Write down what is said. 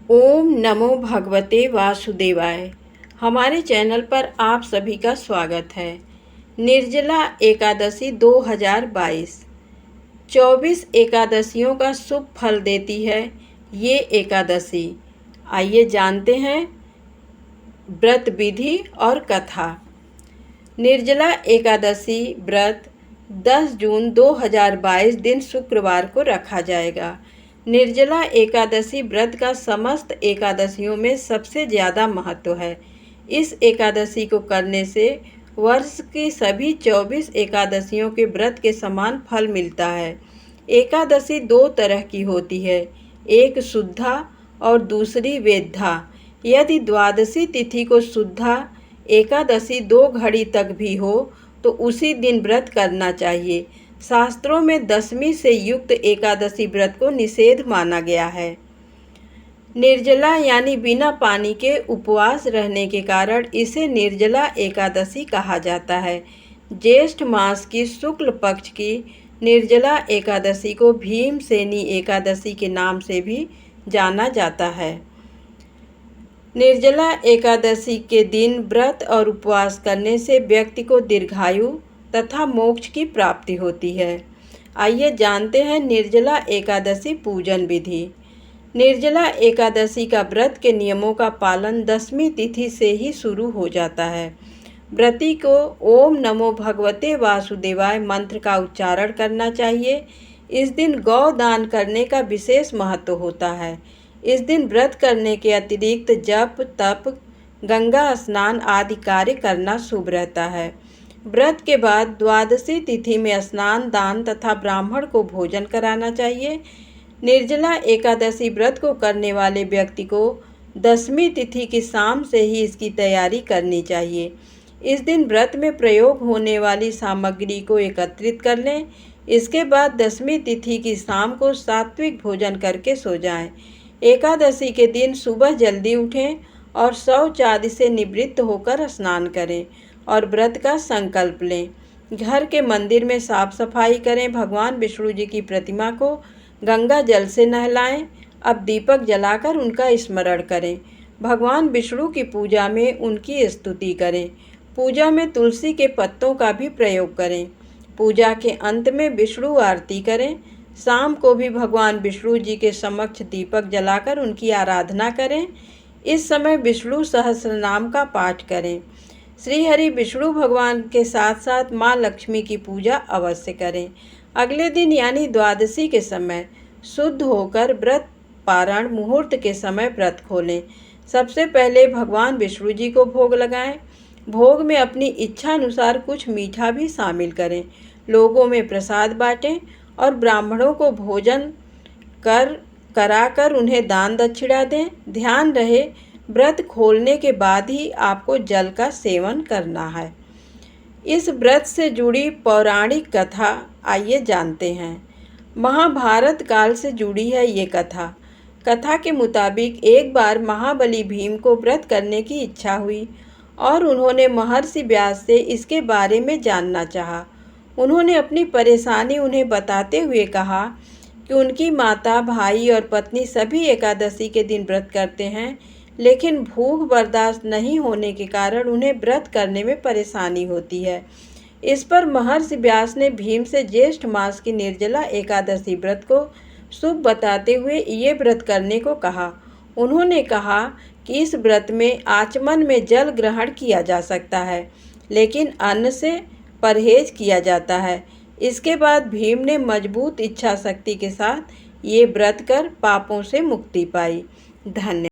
ओम नमो भगवते वासुदेवाय। हमारे चैनल पर आप सभी का स्वागत है। निर्जला एकादशी 2022 24 एकादशियों का शुभ फल देती है ये एकादशी। आइए जानते हैं व्रत विधि और कथा। निर्जला एकादशी व्रत 10 जून 2022 दिन शुक्रवार को रखा जाएगा। निर्जला एकादशी व्रत का समस्त एकादशियों में सबसे ज़्यादा महत्व है। इस एकादशी को करने से वर्ष की सभी 24 एकादशियों के व्रत के समान फल मिलता है। एकादशी दो तरह की होती है, एक शुद्धा और दूसरी वेद्धा। यदि द्वादशी तिथि को शुद्धा एकादशी 2 घड़ी तक भी हो तो उसी दिन व्रत करना चाहिए। शास्त्रों में 10वीं से युक्त एकादशी व्रत को निषेध माना गया है। निर्जला यानी बिना पानी के उपवास रहने के कारण इसे निर्जला एकादशी कहा जाता है। ज्येष्ठ मास की शुक्ल पक्ष की निर्जला एकादशी को भीमसेनी एकादशी के नाम से भी जाना जाता है। निर्जला एकादशी के दिन व्रत और उपवास करने से व्यक्ति को दीर्घायु तथा मोक्ष की प्राप्ति होती है। आइए जानते हैं निर्जला एकादशी पूजन विधि। निर्जला एकादशी का व्रत के नियमों का पालन 10वीं तिथि से ही शुरू हो जाता है। व्रती को ओम नमो भगवते वासुदेवाय मंत्र का उच्चारण करना चाहिए। इस दिन गौ दान करने का विशेष महत्व होता है। इस दिन व्रत करने के अतिरिक्त जप, तप, गंगा स्नान आदि कार्य करना शुभ रहता है। व्रत के बाद द्वादशी तिथि में स्नान, दान तथा ब्राह्मण को भोजन कराना चाहिए। निर्जला एकादशी व्रत को करने वाले व्यक्ति को 10वीं तिथि की शाम से ही इसकी तैयारी करनी चाहिए। इस दिन व्रत में प्रयोग होने वाली सामग्री को एकत्रित कर लें। इसके बाद 10वीं तिथि की शाम को सात्विक भोजन करके सो जाएं। एकादशी के दिन सुबह जल्दी उठें और शौच आदि से निवृत्त होकर स्नान करें और व्रत का संकल्प लें। घर के मंदिर में साफ सफाई करें। भगवान विष्णु जी की प्रतिमा को गंगा जल से नहलाएं। अब दीपक जलाकर उनका स्मरण करें। भगवान विष्णु की पूजा में उनकी स्तुति करें। पूजा में तुलसी के पत्तों का भी प्रयोग करें। पूजा के अंत में विष्णु आरती करें। शाम को भी भगवान विष्णु जी के समक्ष दीपक जलाकर उनकी आराधना करें। इस समय विष्णु सहस्रनाम का पाठ करें। श्री हरि विष्णु भगवान के साथ साथ माँ लक्ष्मी की पूजा अवश्य करें। अगले दिन यानी द्वादशी के समय शुद्ध होकर व्रत पारण मुहूर्त के समय व्रत खोलें। सबसे पहले भगवान विष्णु जी को भोग लगाएं। भोग में अपनी इच्छा अनुसार कुछ मीठा भी शामिल करें। लोगों में प्रसाद बांटें और ब्राह्मणों को भोजन कराकर उन्हें दान दक्षिणा दें। ध्यान रहे व्रत खोलने के बाद ही आपको जल का सेवन करना है। इस व्रत से जुड़ी पौराणिक कथा आइए जानते हैं। महाभारत काल से जुड़ी है ये कथा। कथा के मुताबिक एक बार महाबली भीम को व्रत करने की इच्छा हुई और उन्होंने महर्षि व्यास से इसके बारे में जानना चाहा। उन्होंने अपनी परेशानी उन्हें बताते हुए कहा कि उनकी माता, भाई और पत्नी सभी एकादशी के दिन व्रत करते हैं, लेकिन भूख बर्दाश्त नहीं होने के कारण उन्हें व्रत करने में परेशानी होती है। इस पर महर्षि व्यास ने भीम से ज्येष्ठ मास की निर्जला एकादशी व्रत को शुभ बताते हुए ये व्रत करने को कहा। उन्होंने कहा कि इस व्रत में आचमन में जल ग्रहण किया जा सकता है, लेकिन अन्न से परहेज किया जाता है। इसके बाद भीम ने मजबूत इच्छा शक्ति के साथ ये व्रत कर पापों से मुक्ति पाई। धन्यवाद।